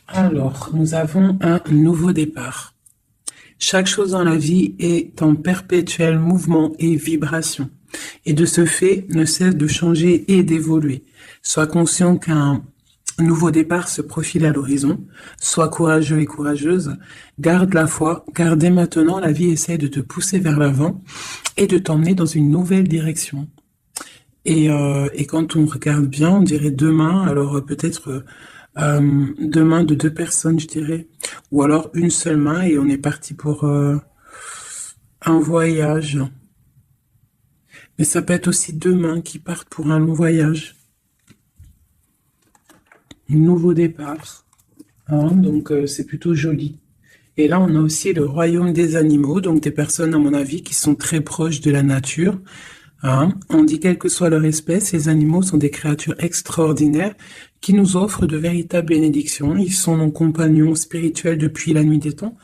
Alors, nous avons un nouveau départ. Chaque chose dans la vie est en perpétuel mouvement et vibration, et de ce fait ne cesse de changer et d'évoluer. Sois conscient qu'un nouveau départ se profile à l'horizon. Sois courageux et courageuse. Garde la foi, car dès maintenant, la vie essaie de te pousser vers l'avant et de t'emmener dans une nouvelle direction. Et quand on regarde bien, on dirait deux mains, alors peut-être deux mains de deux personnes, je dirais, ou alors une seule main et on est parti pour un voyage. Mais ça peut être aussi deux mains qui partent pour un long voyage. Un nouveau départ. Hein, donc c'est plutôt joli. Et là, on a aussi le royaume des animaux, donc des personnes, à mon avis, qui sont très proches de la nature. Hein. On dit quelle que soit leur espèce, les animaux sont des créatures extraordinaires qui nous offrent de véritables bénédictions. Ils sont nos compagnons spirituels depuis la nuit des temps.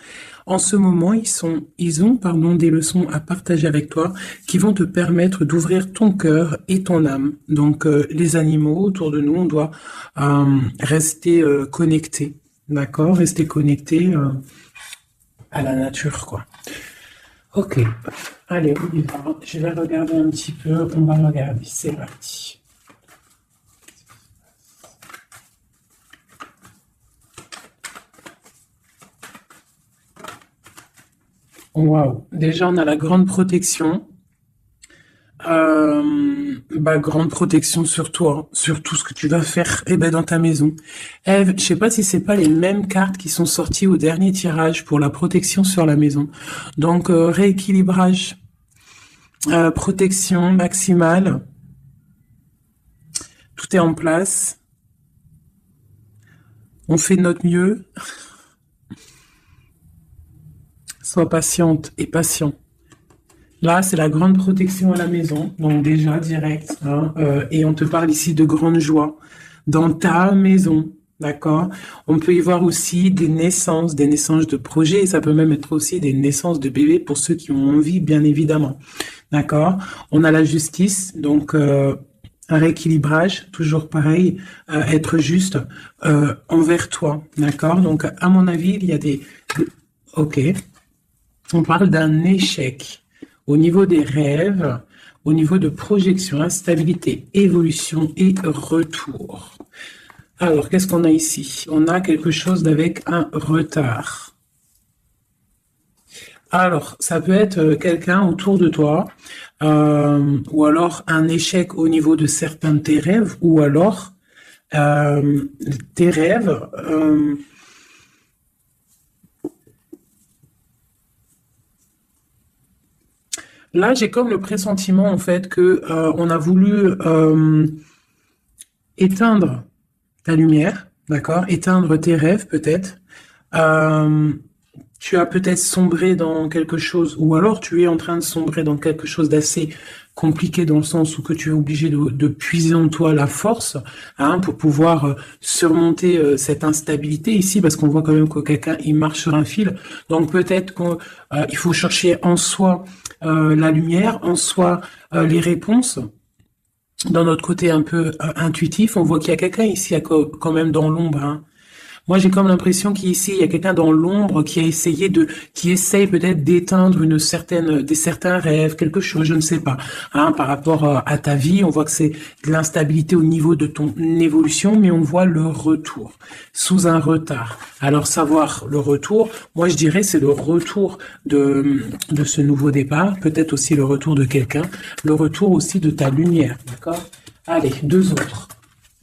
En ce moment, ils ont des leçons à partager avec toi qui vont te permettre d'ouvrir ton cœur et ton âme. Donc, les animaux autour de nous, on doit rester connectés, d'accord? Rester connectés à la nature, quoi. Ok, allez, on y va. Je vais regarder un petit peu. On va regarder. C'est parti. Waouh. Déjà, on a la grande protection. Grande protection sur toi, sur tout ce que tu vas faire dans ta maison. Ève, je sais pas si c'est pas les mêmes cartes qui sont sorties au dernier tirage pour la protection sur la maison. Donc, rééquilibrage, protection maximale. Tout est en place. On fait de notre mieux. Sois patiente et patient. Là, c'est la grande protection à la maison, donc déjà direct. Hein, et on te parle ici de grande joie dans ta maison, d'accord? On peut y voir aussi des naissances de projets. Et ça peut même être aussi des naissances de bébés pour ceux qui ont envie, bien évidemment, d'accord? On a la justice, donc un rééquilibrage, toujours pareil, être juste envers toi, d'accord? Donc, à mon avis, il y a Ok, on parle d'un échec. Au niveau des rêves, au niveau de projection, instabilité, évolution et retour. Alors, qu'est-ce qu'on a ici? On a quelque chose avec un retard. Alors, ça peut être quelqu'un autour de toi, ou alors un échec au niveau de certains de tes rêves, ou alors tes rêves... Là, j'ai comme le pressentiment, en fait, que on a voulu éteindre ta lumière, d'accord? Éteindre tes rêves, peut-être. Tu as peut-être sombré dans quelque chose, ou alors tu es en train de sombrer dans quelque chose d'assez compliqué dans le sens où que tu es obligé de puiser en toi la force, hein, pour pouvoir surmonter cette instabilité ici, parce qu'on voit quand même que quelqu'un, il marche sur un fil. Donc peut-être qu'il faut chercher en soi la lumière, en soi les réponses. Dans notre côté un peu intuitif, on voit qu'il y a quelqu'un ici quand même dans l'ombre, hein. Moi, j'ai comme l'impression qu'ici, il y a quelqu'un dans l'ombre qui essaye peut-être d'éteindre des certains rêves, quelque chose, je ne sais pas. Hein, par rapport à ta vie, on voit que c'est de l'instabilité au niveau de ton évolution, mais on voit le retour, sous un retard. Alors, savoir le retour, moi, je dirais, c'est le retour de ce nouveau départ, peut-être aussi le retour de quelqu'un, le retour aussi de ta lumière, d'accord? Allez, deux autres.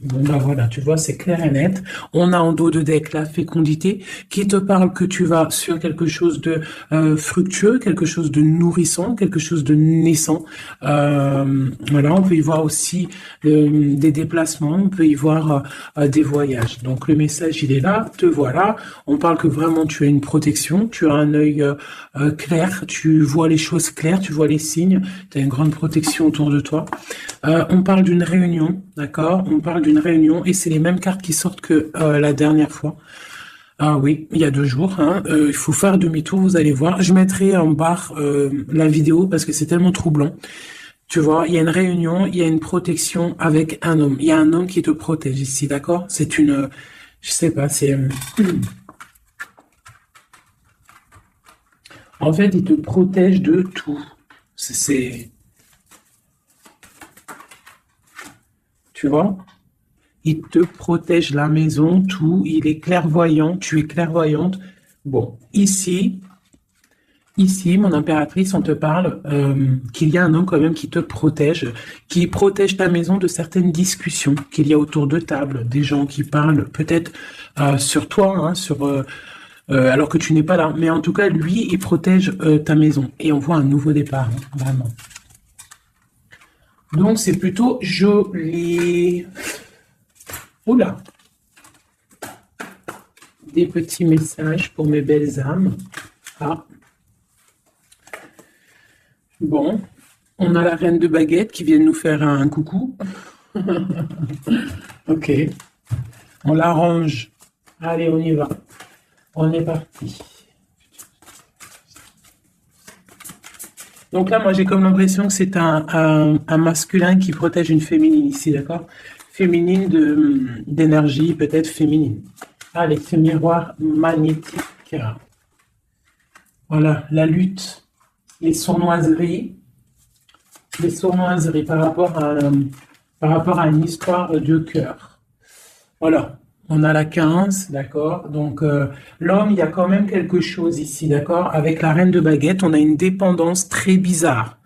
Bon, voilà, tu vois, c'est clair et net. On a en dos de deck la fécondité qui te parle que tu vas sur quelque chose de fructueux, quelque chose de nourrissant, quelque chose de naissant. Voilà, on peut y voir aussi des déplacements, on peut y voir des voyages. Donc le message, il est là, te voilà. On parle que vraiment tu as une protection, tu as un œil clair, tu vois les choses claires, tu vois les signes, tu as une grande protection autour de toi. On parle d'une réunion, d'accord? On parle d'une réunion et c'est les mêmes cartes qui sortent que la dernière fois. Ah oui, il y a 2 jours. Hein, il faut faire demi-tour, vous allez voir. Je mettrai en barre la vidéo parce que c'est tellement troublant. Tu vois, il y a une réunion, il y a une protection avec un homme. Il y a un homme qui te protège ici, d'accord? Je sais pas, c'est... En fait, il te protège de tout. C'est... Tu vois? Il te protège la maison, tout. Il est clairvoyant, tu es clairvoyante. Bon, ici, mon impératrice, on te parle qu'il y a un homme quand même qui te protège, qui protège ta maison de certaines discussions qu'il y a autour de table, des gens qui parlent peut-être sur toi, hein, alors que tu n'es pas là. Mais en tout cas, lui, il protège ta maison. Et on voit un nouveau départ, hein, vraiment. Donc, c'est plutôt joli. Oula! Des petits messages pour mes belles âmes. Ah. Bon, on a la reine de baguette qui vient nous faire un coucou. Ok, on l'arrange. Allez, on y va. On est parti. Donc là, moi, j'ai comme l'impression que c'est un masculin qui protège une féminine ici, d'accord? Féminine d'énergie, peut-être féminine. Allez, ce miroir magnétique. Voilà, la lutte. Les sournoiseries par rapport à une histoire de cœur. Voilà, on a la 15, d'accord. Donc, l'homme, il y a quand même quelque chose ici, d'accord. Avec la reine de baguette, on a une dépendance très bizarre.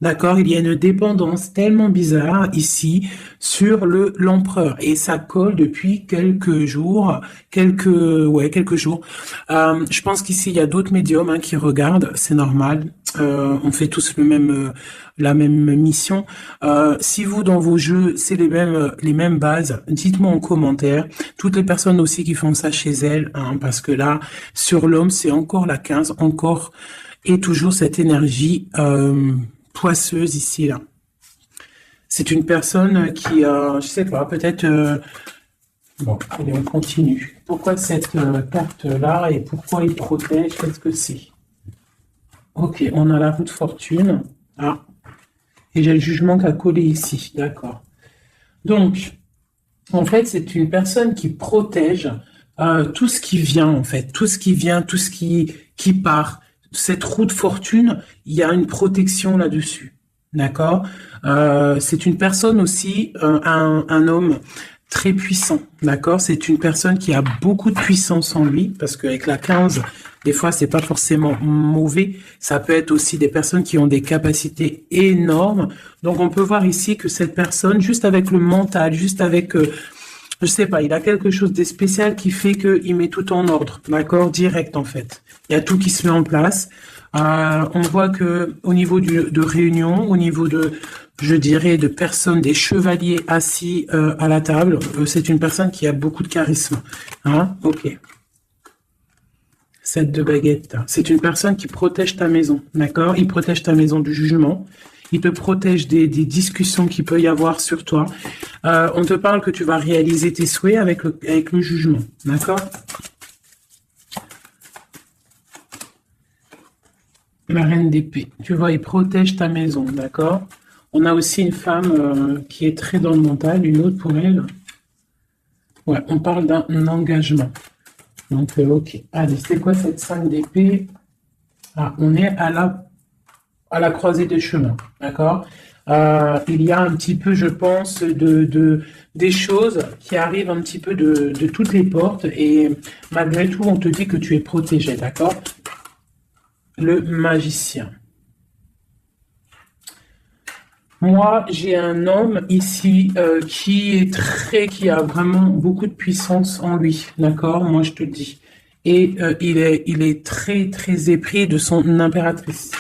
D'accord, il y a une dépendance tellement bizarre ici sur l'empereur et ça colle depuis quelques jours, quelques jours. Je pense qu'ici il y a d'autres médiums qui regardent, c'est normal. On fait tous la même mission. Si vous dans vos jeux c'est les mêmes bases, dites-moi en commentaire. Toutes les personnes aussi qui font ça chez elles, parce que là sur l'homme c'est encore la 15, encore et toujours cette énergie. Poisseuse ici, là. C'est une personne qui, je sais pas, peut-être... Bon, allez, on continue. Pourquoi cette carte-là et pourquoi il protège? Qu'est-ce que c'est? Ok, on a la roue de fortune. Ah, et j'ai le jugement qui a collé ici, d'accord. Donc, en fait, c'est une personne qui protège tout ce qui vient, en fait. Tout ce qui vient, tout ce qui part. Cette roue de fortune, il y a une protection là-dessus, d'accord. C'est une personne aussi, un homme très puissant, d'accord. C'est une personne qui a beaucoup de puissance en lui, parce qu'avec la 15, des fois, c'est pas forcément mauvais. Ça peut être aussi des personnes qui ont des capacités énormes. Donc, on peut voir ici que cette personne, juste avec le mental, juste avec... je sais pas, il a quelque chose de spécial qui fait qu'il met tout en ordre, d'accord, direct en fait. Il y a tout qui se met en place. On voit que au niveau de réunion, au niveau de, je dirais, de personnes, des chevaliers assis à la table, c'est une personne qui a beaucoup de charisme. Hein, ok. 7 de baguette. C'est une personne qui protège ta maison, d'accord. Il protège ta maison du jugement. Il te protège des discussions qu'il peut y avoir sur toi. On te parle que tu vas réaliser tes souhaits avec le jugement. D'accord? La reine d'épée. Tu vois, il protège ta maison. D'accord? On a aussi une femme qui est très dans le mental, une autre pour elle. Ouais, on parle d'un engagement. Donc, ok. Allez, c'est quoi cette 5 d'épée? Ah, on est à la croisée des chemins, d'accord. Il y a un petit peu, je pense, des choses qui arrivent un petit peu de toutes les portes et malgré tout, on te dit que tu es protégé, d'accord. Le magicien. Moi, j'ai un homme ici qui a vraiment beaucoup de puissance en lui, d'accord. Moi, je te le dis. Et il est très, très épris de son impératrice.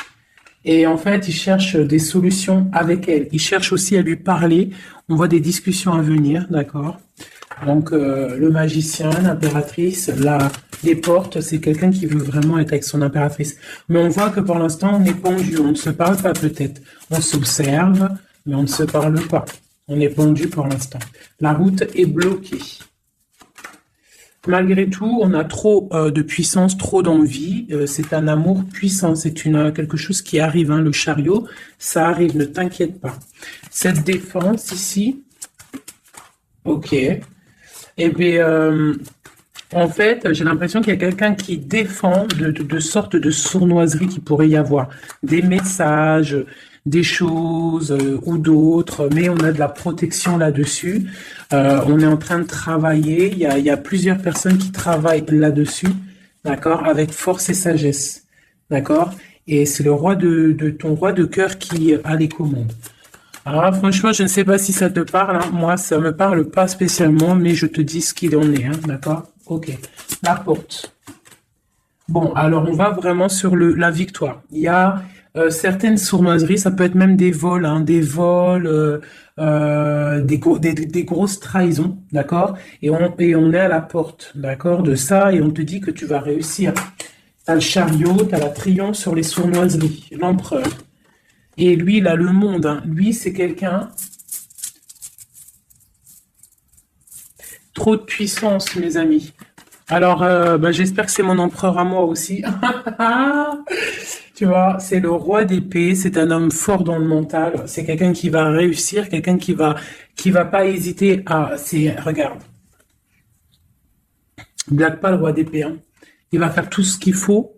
Et en fait, il cherche des solutions avec elle. Il cherche aussi à lui parler. On voit des discussions à venir, d'accord. Donc, le magicien, l'impératrice, les portes, c'est quelqu'un qui veut vraiment être avec son impératrice. Mais on voit que pour l'instant, on est pendu. On ne se parle pas peut-être. On s'observe, mais on ne se parle pas. On est pendu pour l'instant. La route est bloquée. Malgré tout, on a trop de puissance, trop d'envie. C'est un amour puissant. C'est quelque chose qui arrive. Le chariot, ça arrive. Ne t'inquiète pas. Cette défense ici, ok. Eh bien, En fait, j'ai l'impression qu'il y a quelqu'un qui défend de sortes de sournoiseries qu'il pourrait y avoir. Des messages, des choses ou d'autres, mais on a de la protection là-dessus. On est en train de travailler. Il y a plusieurs personnes qui travaillent là-dessus, d'accord, avec force et sagesse, d'accord. Et c'est le roi de ton roi de cœur qui a les commandes. Alors franchement, je ne sais pas si ça te parle, hein. Moi, ça me parle pas spécialement, mais je te dis ce qu'il en est, hein, d'accord? Ok. La porte. Bon, alors on va vraiment sur la victoire. Il y a certaines sournoiseries, ça peut être même des vols, hein, des vols, des grosses trahisons, d'accord? Et on est à la porte, d'accord, de ça, et on te dit que tu vas réussir. T'as le chariot, t'as la triomphe sur les sournoiseries, l'empereur. Et lui, il a le monde, hein. Lui, c'est quelqu'un... Trop de puissance, mes amis. Alors, j'espère que c'est mon empereur à moi aussi. Tu vois, c'est le roi d'épée, c'est un homme fort dans le mental, c'est quelqu'un qui va réussir, quelqu'un qui va pas hésiter à... Regarde, blague pas le roi d'épée, hein. Il va faire tout ce qu'il faut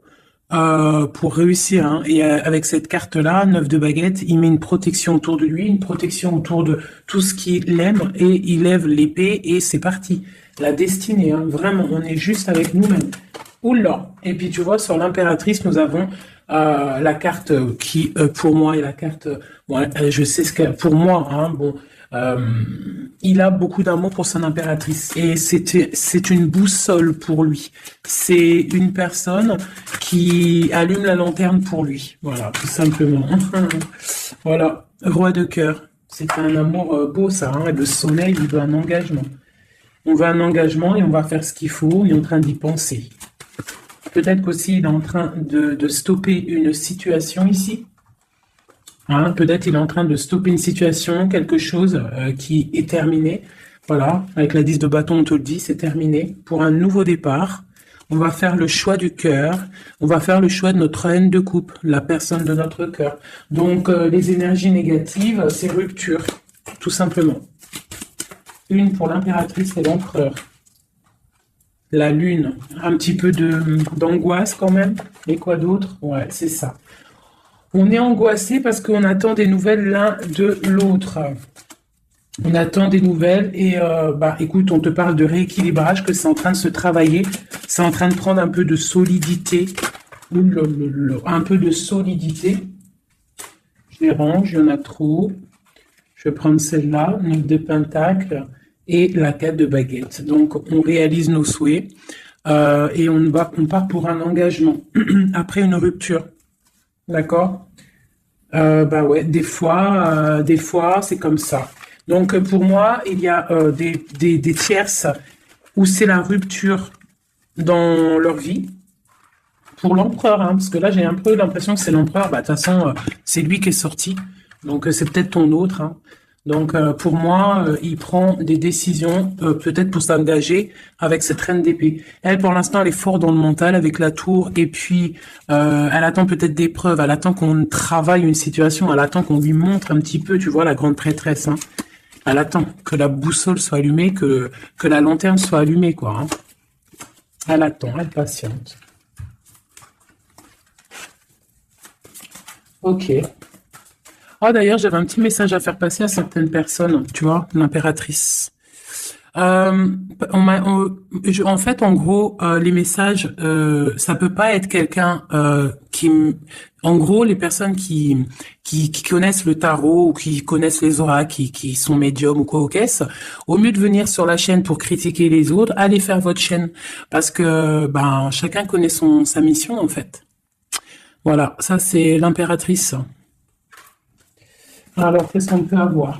pour réussir, hein. Et avec cette carte-là, 9 de baguette, il met une protection autour de lui, une protection autour de tout ce qu'il aime, et il lève l'épée, et c'est parti. La destinée, hein, vraiment, on est juste avec nous-mêmes. Oula. Et puis tu vois, sur l'impératrice, nous avons la carte qui, pour moi, est la carte... je sais ce que... Pour moi, hein, bon... il a beaucoup d'amour pour son impératrice et c'est une boussole pour lui. C'est une personne qui allume la lanterne pour lui. Voilà, tout simplement. Voilà, roi de cœur. C'est un amour beau, ça. Hein, et le soleil, il veut un engagement. On veut un engagement et on va faire ce qu'il faut. Il est en train d'y penser. Peut-être qu'aussi il est en train de stopper une situation ici. Hein, peut-être il est en train de stopper une situation, quelque chose qui est terminé. Voilà, avec la 10 de bâton, on te le dit, c'est terminé. Pour un nouveau départ, on va faire le choix du cœur. On va faire le choix de notre reine de coupe, la personne de notre cœur. Donc, les énergies négatives, c'est rupture, tout simplement. Une pour l'impératrice et l'empereur. La lune, un petit peu d'angoisse quand même. Et quoi d'autre? Ouais, c'est ça. On est angoissé parce qu'on attend des nouvelles l'un de l'autre. On attend des nouvelles et écoute, on te parle de rééquilibrage, que c'est en train de se travailler, c'est en train de prendre un peu de solidité, un peu de solidité. Je les range, il y en a trop. Je vais prendre celle-là, 9 de pentacle et la 4 de baguette. Donc on réalise nos souhaits et on part pour un engagement après une rupture. D'accord? Ouais, des fois, c'est comme ça. Donc, pour moi, il y a des tierces où c'est la rupture dans leur vie. Pour l'empereur, hein, parce que là, j'ai un peu l'impression que c'est l'empereur. De toute façon, c'est lui qui est sorti. Donc, c'est peut-être ton autre, hein. Donc, pour moi, il prend des décisions, peut-être pour s'engager avec cette reine d'épée. Elle, pour l'instant, elle est forte dans le mental avec la tour, et puis elle attend peut-être des preuves, elle attend qu'on travaille une situation, elle attend qu'on lui montre un petit peu, tu vois, la grande prêtresse, hein. Elle attend que la boussole soit allumée, que la lanterne soit allumée, quoi, hein. Elle attend, elle patiente. Ok. Ah, d'ailleurs, j'avais un petit message à faire passer à certaines personnes, tu vois, l'impératrice. En fait, en gros, les messages, ça peut pas être quelqu'un en gros, les personnes qui connaissent le tarot ou qui connaissent les oracles, qui sont médiums ou quoi au caisse, au mieux de venir sur la chaîne pour critiquer les autres, allez faire votre chaîne, parce que chacun connaît sa mission en fait. Voilà, ça c'est l'impératrice. Alors, qu'est-ce qu'on peut avoir?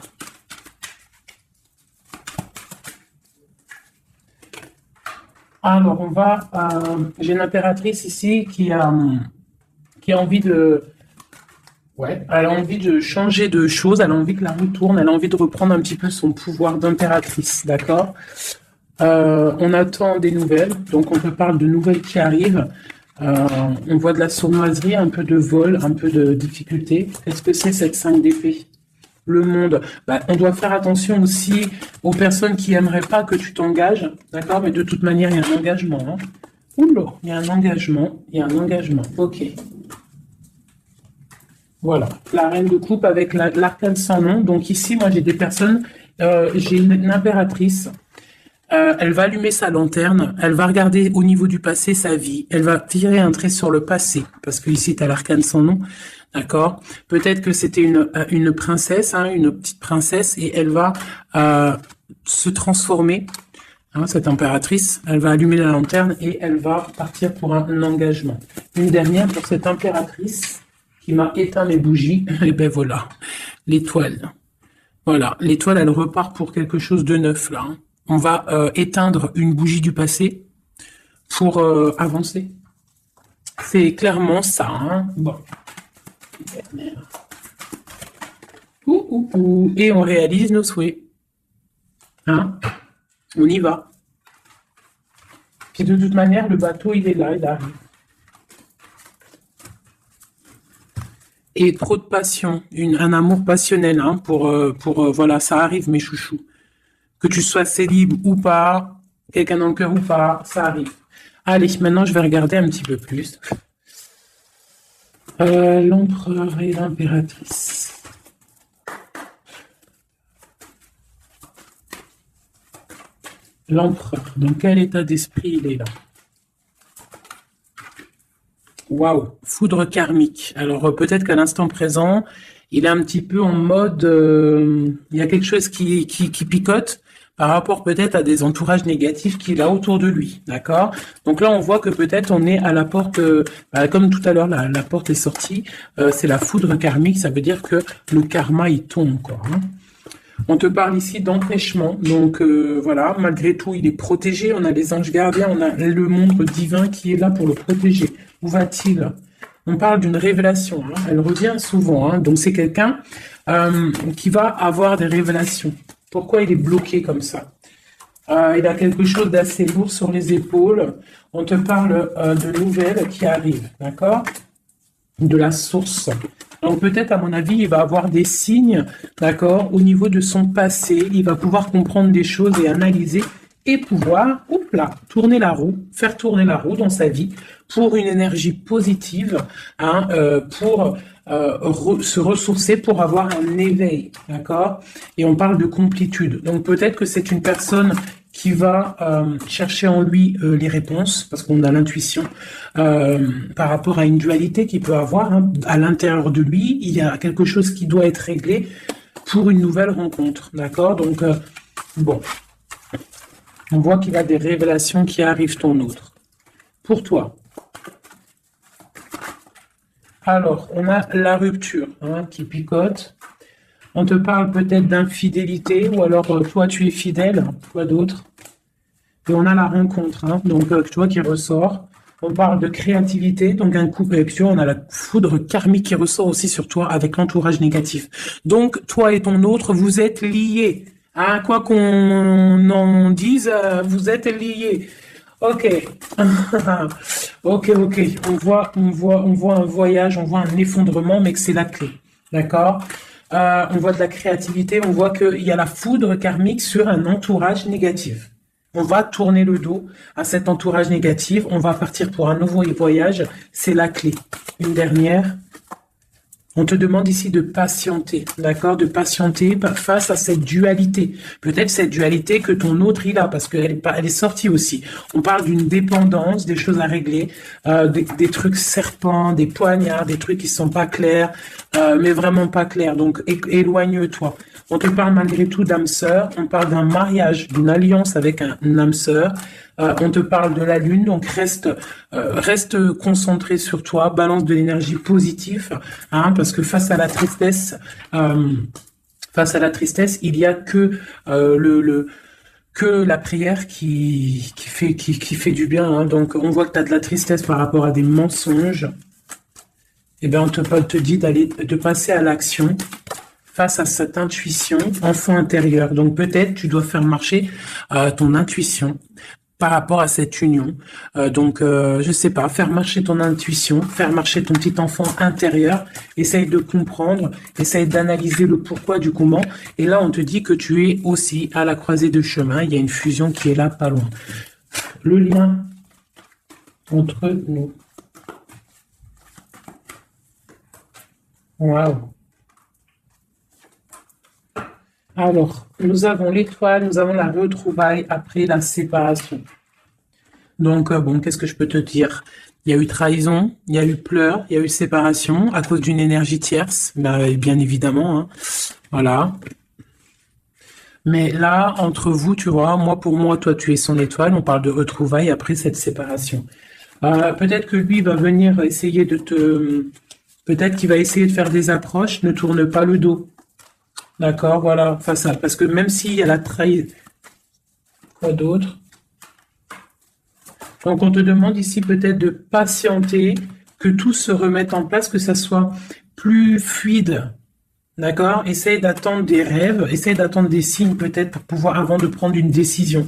Alors, j'ai une impératrice ici qui a envie ouais, elle a envie de changer de choses, elle a envie que la roue tourne, elle a envie de reprendre un petit peu son pouvoir d'impératrice, d'accord? On attend des nouvelles, donc on te parle de nouvelles qui arrivent. On voit de la sournoiserie, un peu de vol, un peu de difficulté. Qu'est-ce que c'est cette 5 d'épée? le monde. Bah, on doit faire attention aussi aux personnes qui aimeraient pas que tu t'engages, d'accord? Mais de toute manière, il y a un engagement. Hein. Oula, il y a un engagement, il y a un engagement. Ok. Voilà, la reine de coupe avec l'arcane sans nom. Donc ici, moi, j'ai des personnes, j'ai une impératrice. Elle va allumer sa lanterne, elle va regarder au niveau du passé sa vie, elle va tirer un trait sur le passé, parce que ici tu as l'arcane sans nom, d'accord? Peut-être que c'était une princesse, hein, une petite princesse, et elle va se transformer, hein, cette impératrice, elle va allumer la lanterne et elle va partir pour un engagement. Une dernière pour cette impératrice qui m'a éteint mes bougies, et ben voilà, l'étoile. Voilà, l'étoile, elle repart pour quelque chose de neuf là, hein. On va éteindre une bougie du passé pour avancer. C'est clairement ça. Hein. Bon. Et on réalise nos souhaits. Hein. On y va. Puis de toute manière, le bateau, il est là, il arrive. Et trop de passion, un amour passionnel, hein, voilà, ça arrive, mes chouchous. Que tu sois célib ou pas, quelqu'un dans le cœur ou pas, ça arrive. Allez, maintenant je vais regarder un petit peu plus. L'empereur et l'impératrice. L'empereur, dans quel état d'esprit il est là? Waouh, foudre karmique. Alors peut-être qu'à l'instant présent, il est un petit peu en mode, il y a quelque chose qui picote par rapport peut-être à des entourages négatifs qu'il a autour de lui, d'accord? Donc là, on voit que peut-être on est à la porte, comme tout à l'heure, la porte est sortie, c'est la foudre karmique, ça veut dire que le karma, il tombe, quoi. Hein. On te parle ici d'empêchement, donc voilà, malgré tout, il est protégé, on a les anges gardiens, on a le monde divin qui est là pour le protéger. Où va-t-il? On parle d'une révélation, hein. Elle revient souvent, hein. Donc c'est quelqu'un qui va avoir des révélations. Pourquoi il est bloqué comme ça? Il a quelque chose d'assez lourd sur les épaules. On te parle de nouvelles qui arrivent, d'accord? De la source. Donc peut-être, à mon avis, il va avoir des signes, d'accord, au niveau de son passé. Il va pouvoir comprendre des choses et analyser et pouvoir, tourner la roue, faire tourner la roue dans sa vie pour une énergie positive, hein, pour se ressourcer, pour avoir un éveil, d'accord? Et on parle de complétude. Donc peut-être que c'est une personne qui va chercher en lui les réponses, parce qu'on a l'intuition par rapport à une dualité qu'il peut avoir, hein. À l'intérieur de lui, il y a quelque chose qui doit être réglé pour une nouvelle rencontre, d'accord? Donc, bon, on voit qu'il y a des révélations qui arrivent ton autre. Pour toi. Alors, on a la rupture, hein, qui picote. On te parle peut-être d'infidélité, ou alors toi tu es fidèle, quoi d'autre? Et on a la rencontre, hein, donc tu vois qui ressort. On parle de créativité, donc un couple avec toi, on a la foudre karmique qui ressort aussi sur toi avec l'entourage négatif. Donc toi et ton autre, vous êtes liés. Hein, quoi qu'on en dise, vous êtes liés. Ok, ok. On voit un voyage, on voit un effondrement, mais que c'est la clé, d'accord? On voit de la créativité, on voit qu'il y a la foudre karmique sur un entourage négatif. On va tourner le dos à cet entourage négatif, on va partir pour un nouveau voyage, c'est la clé. Une dernière. On te demande ici de patienter, d'accord? De patienter face à cette dualité. Peut-être cette dualité que ton autre il a, parce qu'elle est sortie aussi. On parle d'une dépendance, des choses à régler, des trucs serpents, des poignards, des trucs qui sont pas clairs, mais vraiment pas clairs. Donc éloigne-toi. On te parle malgré tout d'âme sœur. On parle d'un mariage, d'une alliance avec un âme sœur. On te parle de la lune, donc reste concentré sur toi, balance de l'énergie positive, hein, parce que face à la tristesse, il y a que que la prière qui fait du bien. Hein. Donc on voit que tu as de la tristesse par rapport à des mensonges. Et bien on te dit de passer à l'action face à cette intuition enfant intérieur. Donc peut-être tu dois faire marcher ton intuition. par rapport à cette union. Je sais pas, faire marcher ton intuition, faire marcher ton petit enfant intérieur, essaye de comprendre, essaye d'analyser le pourquoi du comment. Et là, on te dit que tu es aussi à la croisée de chemin. Il y a une fusion qui est là, pas loin. Le lien entre nous. Waouh. Alors, nous avons l'étoile, nous avons la retrouvaille après la séparation. Donc, bon, qu'est-ce que je peux te dire? Il y a eu trahison, il y a eu pleurs, il y a eu séparation à cause d'une énergie tierce, bien évidemment, hein. Voilà. Mais là, entre vous, tu vois, pour moi, toi, tu es son étoile, on parle de retrouvailles après cette séparation. Peut-être que lui va venir essayer peut-être qu'il va essayer de faire des approches, ne tourne pas le dos. D'accord, voilà, face à, parce que même s'il y a la trahison, quoi d'autre? Donc, on te demande ici peut-être de patienter, que tout se remette en place, que ça soit plus fluide. D'accord? Essaye d'attendre des rêves, essaye d'attendre des signes peut-être pour pouvoir, avant de prendre une décision.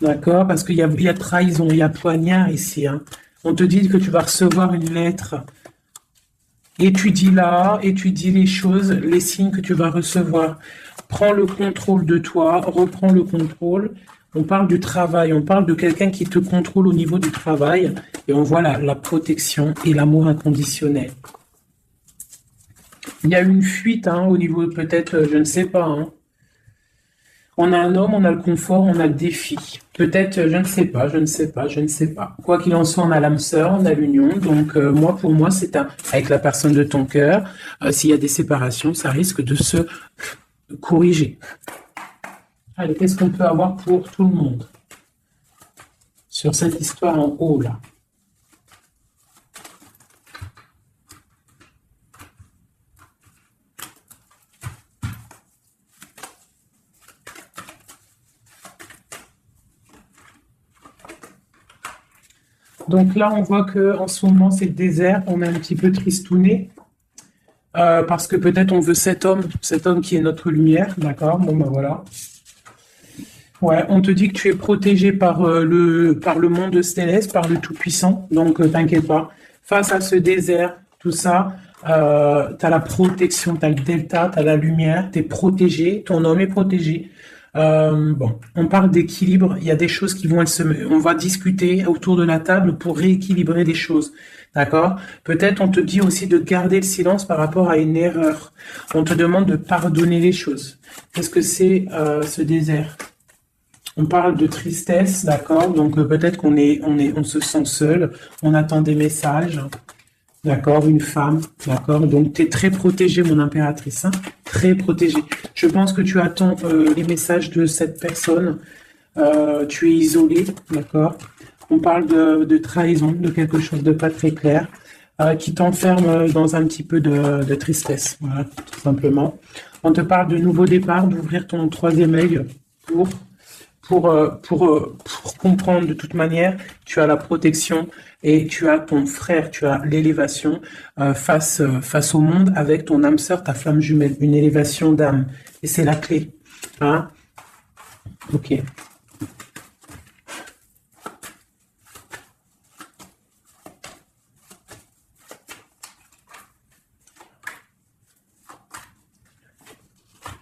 D'accord? Parce qu'il y a trahison, il y a poignard ici, hein. On te dit que tu vas recevoir une lettre. Étudie les choses, les signes que tu vas recevoir. Prends le contrôle de toi, reprends le contrôle. On parle du travail, on parle de quelqu'un qui te contrôle au niveau du travail. Et on voit la protection et l'amour inconditionnel. Il y a une fuite, hein, au niveau peut-être, je ne sais pas, hein. On a un homme, on a le confort, on a le défi. Peut-être, je ne sais pas. Quoi qu'il en soit, on a l'âme sœur, on a l'union. Donc, pour moi, c'est avec la personne de ton cœur. S'il y a des séparations, ça risque de se corriger. Allez, qu'est-ce qu'on peut avoir pour tout le monde sur cette histoire en haut, là? Donc là, on voit que en ce moment, c'est le désert. On est un petit peu tristouné parce que peut-être on veut cet homme qui est notre lumière, d'accord? Bon, ben voilà. Ouais, on te dit que tu es protégé par le monde céleste, par le Tout-Puissant. Donc, t'inquiète pas. Face à ce désert, tout ça, t'as la protection, t'as le delta, t'as la lumière, t'es protégé, ton homme est protégé. On parle d'équilibre. Il y a des choses qui vont on va discuter autour de la table pour rééquilibrer les choses. D'accord? Peut-être on te dit aussi de garder le silence par rapport à une erreur. On te demande de pardonner les choses. Qu'est-ce que c'est ce désert? On parle de tristesse, d'accord? Donc peut-être on se sent seul, on attend des messages. D'accord, une femme, d'accord. Donc, tu es très protégée, mon impératrice, hein, très protégée. Je pense que tu attends les messages de cette personne. Tu es isolée, d'accord. On parle de trahison, de quelque chose de pas très clair, qui t'enferme dans un petit peu de tristesse, voilà, tout simplement. On te parle de nouveau départ, d'ouvrir ton troisième œil pour comprendre de toute manière, tu as la protection et tu as ton frère, tu as l'élévation face au monde avec ton âme sœur, ta flamme jumelle, une élévation d'âme. Et c'est la clé. Hein? Ok.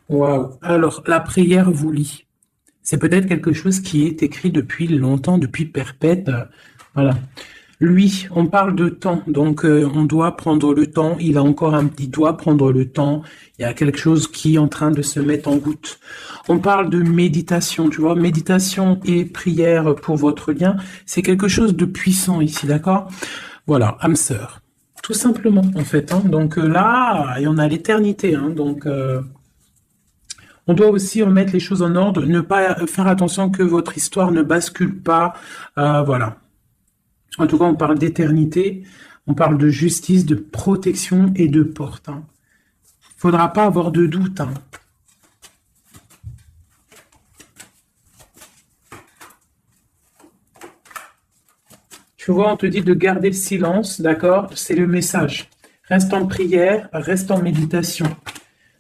Waouh. Alors, la prière vous lie. C'est peut-être quelque chose qui est écrit depuis longtemps, depuis perpète. Voilà. Lui, on parle de temps, donc on doit prendre le temps. Il doit prendre le temps. Il y a quelque chose qui est en train de se mettre en goutte. On parle de méditation, tu vois, méditation et prière pour votre lien. C'est quelque chose de puissant ici, d'accord? Voilà, âme sœur. Tout simplement, en fait. Hein. Donc là, il y en a l'éternité. Hein, donc... on doit aussi remettre les choses en ordre, ne pas faire attention que votre histoire ne bascule pas. Voilà. En tout cas, on parle d'éternité, on parle de justice, de protection et de porte. Hein. Faudra pas avoir de doute. Hein. Tu vois, on te dit de garder le silence, d'accord? C'est le message. Reste en prière, reste en méditation.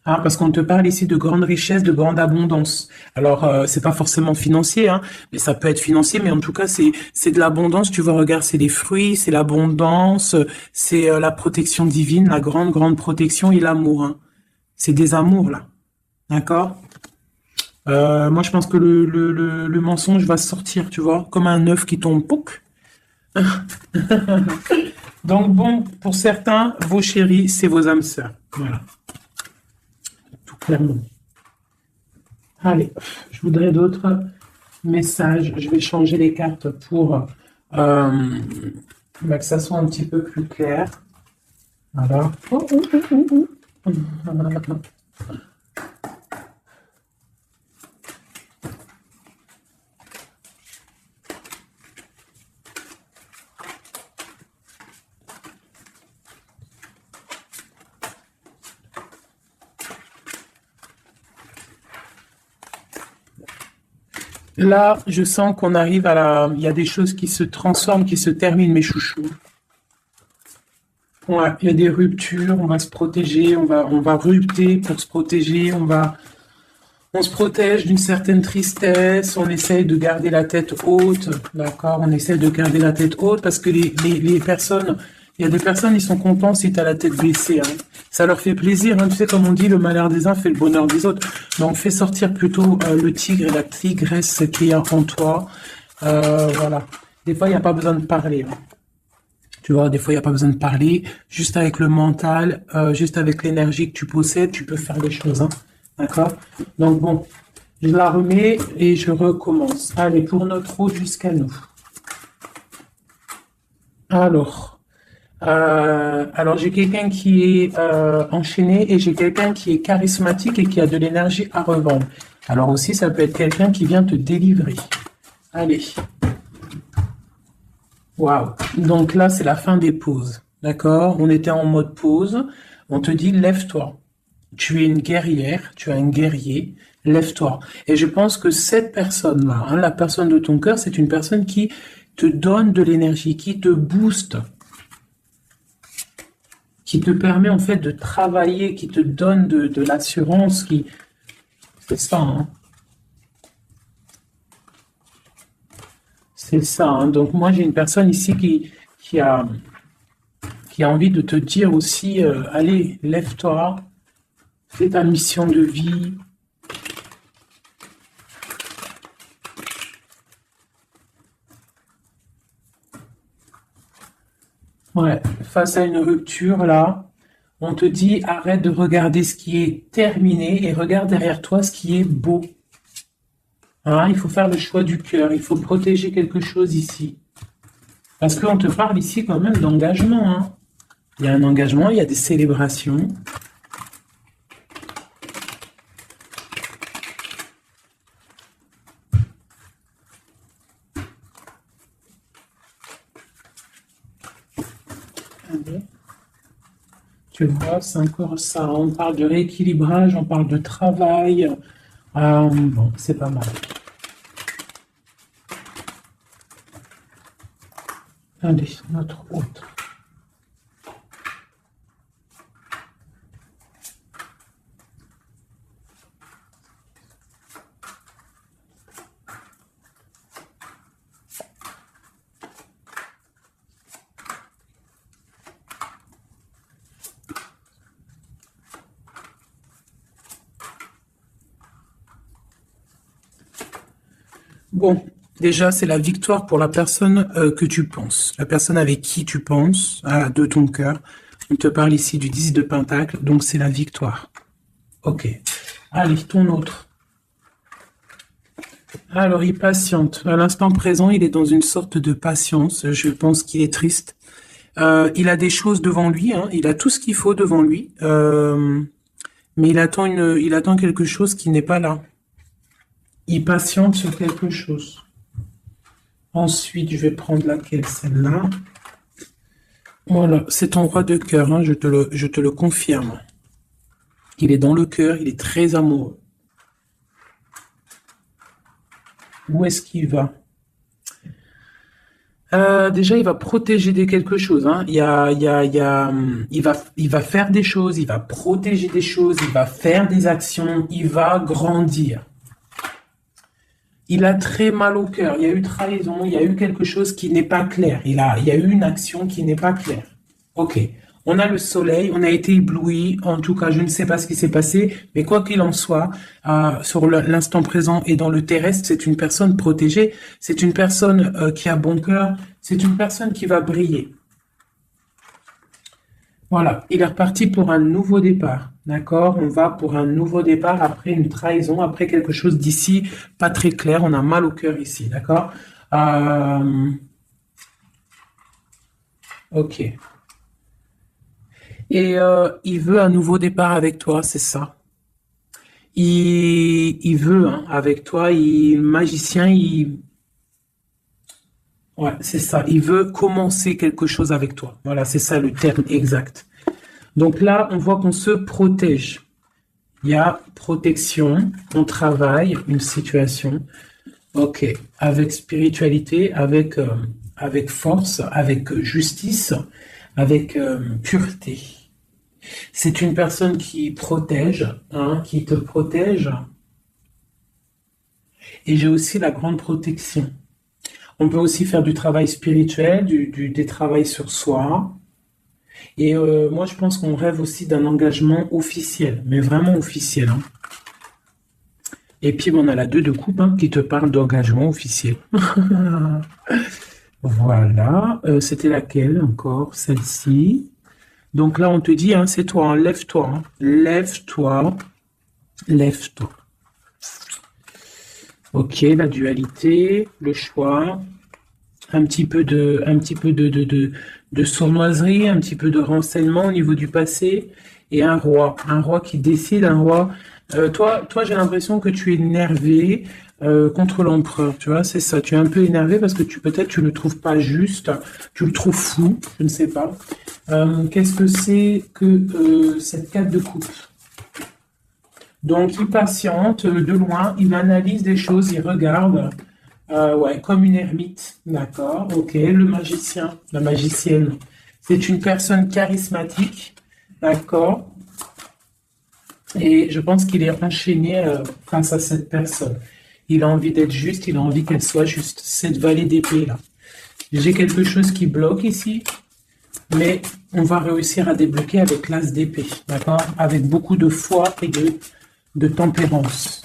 Hein, parce qu'on te parle ici de grande richesse, de grande abondance. Alors, c'est pas forcément financier, hein, mais ça peut être financier, mais en tout cas, c'est de l'abondance. Tu vois, regarde, c'est des fruits, c'est l'abondance, c'est la protection divine, la grande, grande protection et l'amour. Hein. C'est des amours, là. D'accord? Moi, je pense que le mensonge va sortir, tu vois, comme un œuf qui tombe. Pouc. Donc, bon, pour certains, vos chéris, c'est vos âmes sœurs. Voilà, tout clairement. Allez, je voudrais d'autres messages. Je vais changer les cartes pour que ça soit un petit peu plus clair. Voilà. Là, je sens qu'on arrive à la... Il y a des choses qui se transforment, qui se terminent, mes chouchous. Ouais, il y a des ruptures, on va se protéger, on va rupter pour se protéger, on se protège d'une certaine tristesse, on essaye de garder la tête haute, d'accord? On essaye de garder la tête haute parce que les personnes, il y a des personnes, ils sont contents si tu as la tête baissée. Hein. Ça leur fait plaisir, hein. Tu sais, comme on dit, le malheur des uns fait le bonheur des autres. Donc, fais sortir plutôt le tigre et la tigresse qui est en toi. Voilà. Des fois, il n'y a pas besoin de parler. Hein. Tu vois, des fois, il n'y a pas besoin de parler. Juste avec le mental, juste avec l'énergie que tu possèdes, tu peux faire des choses. Hein. D'accord? Donc, bon, je la remets et je recommence. Allez, pour notre eau jusqu'à nous. Alors j'ai quelqu'un qui est enchaîné et j'ai quelqu'un qui est charismatique et qui a de l'énergie à revendre. Alors aussi, ça peut être quelqu'un qui vient te délivrer. Allez. Waouh. Donc là, c'est la fin des pauses. D'accord? On était en mode pause. On te dit, lève-toi. Tu es une guerrière, tu es un guerrier. Lève-toi. Et je pense que cette personne-là, hein, la personne de ton cœur, c'est une personne qui te donne de l'énergie, qui te booste, qui te permet en fait de travailler, qui te donne de l'assurance, c'est ça, hein. C'est ça, hein. Donc moi j'ai une personne ici qui a, qui a envie de te dire aussi, allez, lève-toi, fais ta mission de vie. Ouais, face à une rupture, là, on te dit arrête de regarder ce qui est terminé et regarde derrière toi ce qui est beau. Hein, il faut faire le choix du cœur, il faut protéger quelque chose ici. Parce qu'on te parle ici quand même d'engagement. Hein. Il y a un engagement, il y a des célébrations. Allez. Tu vois, c'est encore ça. On parle de rééquilibrage, on parle de travail. Bon, c'est pas mal. Allez, notre autre. Bon, déjà, c'est la victoire pour la personne que tu penses, la personne avec qui tu penses, de ton cœur. On te parle ici du 10 de Pentacle, donc c'est la victoire. Ok. Allez, ton autre. Alors, il patiente. À l'instant présent, il est dans une sorte de patience. Je pense qu'il est triste. Il a des choses devant lui, hein. Il a tout ce qu'il faut devant lui, mais il attend quelque chose qui n'est pas là. Il patiente sur quelque chose. Ensuite, je vais prendre laquelle, celle-là. Voilà, c'est ton roi de cœur, hein, je te le confirme. Il est dans le cœur, il est très amoureux. Où est-ce qu'il va? Déjà, il va protéger de quelque chose, hein. Il va faire des choses, il va protéger des choses, il va faire des actions, il va grandir. Il a très mal au cœur. Il y a eu trahison, il y a eu quelque chose qui n'est pas clair. Il y a eu une action qui n'est pas claire. Ok. On a le soleil, on a été ébloui. En tout cas, je ne sais pas ce qui s'est passé, mais quoi qu'il en soit, sur l'instant présent et dans le terrestre, c'est une personne protégée. C'est une personne qui a bon cœur. C'est une personne qui va briller. Voilà, il est reparti pour un nouveau départ. D'accord? On va pour un nouveau départ après une trahison, après quelque chose d'ici pas très clair. On a mal au cœur ici. D'accord? Ok. Et il veut un nouveau départ avec toi, c'est ça. Il veut hein, avec toi, magicien, ouais, c'est ça. Il veut commencer quelque chose avec toi. Voilà, c'est ça le terme exact. Donc là, on voit qu'on se protège. Il y a protection, on travaille, une situation. Ok, avec spiritualité, avec force, avec justice, avec pureté. C'est une personne qui protège, hein, qui te protège. Et j'ai aussi la grande protection. On peut aussi faire du travail spirituel, des travails sur soi. Et moi, je pense qu'on rêve aussi d'un engagement officiel, mais vraiment officiel. Hein. Et puis, on a la 2 de coupe hein, qui te parle d'engagement officiel. Voilà. C'était laquelle encore? Celle-ci. Donc là, on te dit, hein, c'est toi, hein, lève-toi. Hein. Lève-toi. Lève-toi. Ok, la dualité, le choix, un petit peu de sournoiserie, un petit peu de renseignement au niveau du passé, et un roi qui décide, un roi. Toi, j'ai l'impression que tu es énervé contre l'empereur, tu vois, c'est ça. Tu es un peu énervé parce que peut-être tu le trouves pas juste, tu le trouves fou, je ne sais pas. Qu'est-ce que c'est que cette 4 de coupe? Donc, il patiente de loin, il analyse des choses, il regarde, ouais, comme une ermite, d'accord, ok. Le magicien, la magicienne, c'est une personne charismatique, d'accord. Et je pense qu'il est enchaîné face à cette personne. Il a envie d'être juste, il a envie qu'elle soit juste. Cette vallée d'épée là. J'ai quelque chose qui bloque ici, mais on va réussir à débloquer avec l'as d'épée, d'accord, avec beaucoup de foi et de tempérance.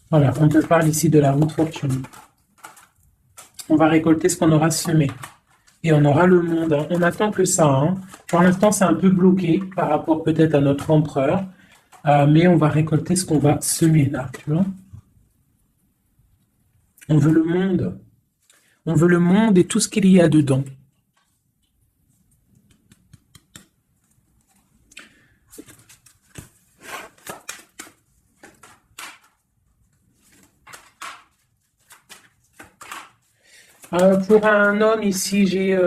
Voilà, on te parle ici de la route fortune. On va récolter ce qu'on aura semé. Et on aura le monde. Hein. On attend que ça. Hein. Pour l'instant, c'est un peu bloqué par rapport peut-être à notre empereur. Mais on va récolter ce qu'on va semer là. Tu vois? On veut le monde. On veut le monde et tout ce qu'il y a dedans. Pour un homme ici, j'ai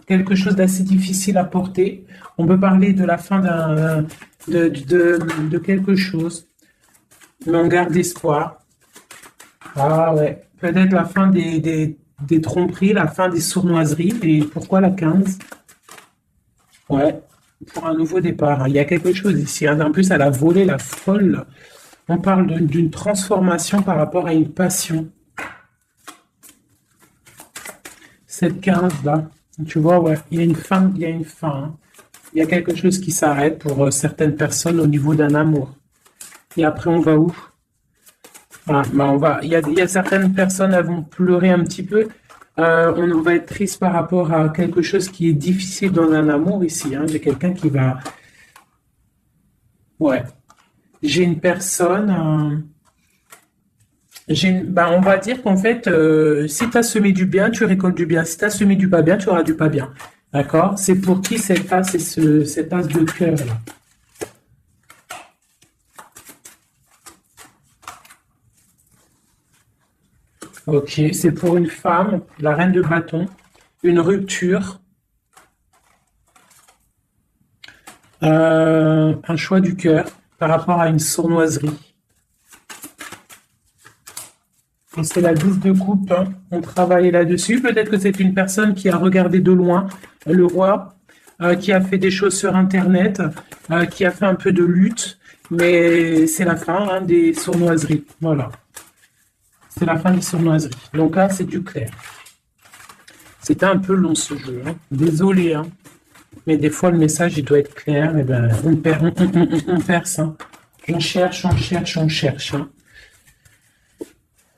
quelque chose d'assez difficile à porter. On peut parler de la fin de quelque chose, mais on garde espoir. Ah ouais, peut-être la fin des tromperies, la fin des sournoiseries. Et pourquoi la 15? Ouais, pour un nouveau départ. Il y a quelque chose ici. Hein. En plus, elle a volé la folle. On parle d'une transformation par rapport à une passion. Cette 15 là, tu vois, ouais, il y a une fin, il y a une fin. Hein. Il y a quelque chose qui s'arrête pour certaines personnes au niveau d'un amour. Et après, on va où? Ah, bah il y a certaines personnes, elles vont pleurer un petit peu. On va être triste par rapport à quelque chose qui est difficile dans un amour ici. Hein. J'ai quelqu'un qui va. Ouais. J'ai une personne. On va dire qu'en fait, si tu as semé du bien, tu récoltes du bien. Si tu as semé du pas bien, tu auras du pas bien. D'accord? C'est pour qui cet as et cet as de cœur là? Ok, c'est pour une femme, la reine de bâton, une rupture, un choix du cœur par rapport à une sournoiserie. Et c'est la 10 de coupe, hein. On travaille là-dessus. Peut-être que c'est une personne qui a regardé de loin le roi, qui a fait des choses sur Internet, qui a fait un peu de lutte, mais c'est la fin, hein, des sournoiseries. Voilà. C'est la fin des sournoiseries. Donc là, c'est du clair. C'était un peu long ce jeu, hein. Désolé, hein. Mais des fois, le message, il doit être clair. Et ben, on perd ça. On cherche, hein.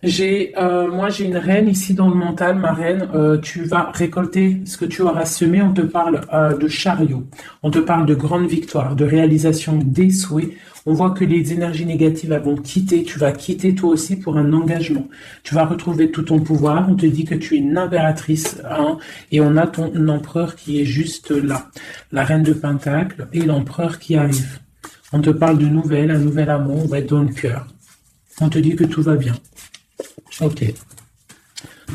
Moi, j'ai une reine ici dans le mental, ma reine. Tu vas récolter ce que tu auras semé. On te parle de chariot. On te parle de grande victoire, de réalisation des souhaits. On voit que les énergies négatives elles vont quitter. Tu vas quitter toi aussi pour un engagement. Tu vas retrouver tout ton pouvoir. On te dit que tu es une impératrice, hein, et on a ton empereur qui est juste là. La reine de Pentacle et l'empereur qui arrive. On te parle de nouvelles, un nouvel amour. On va être dans le cœur. On te dit que tout va bien. Ok.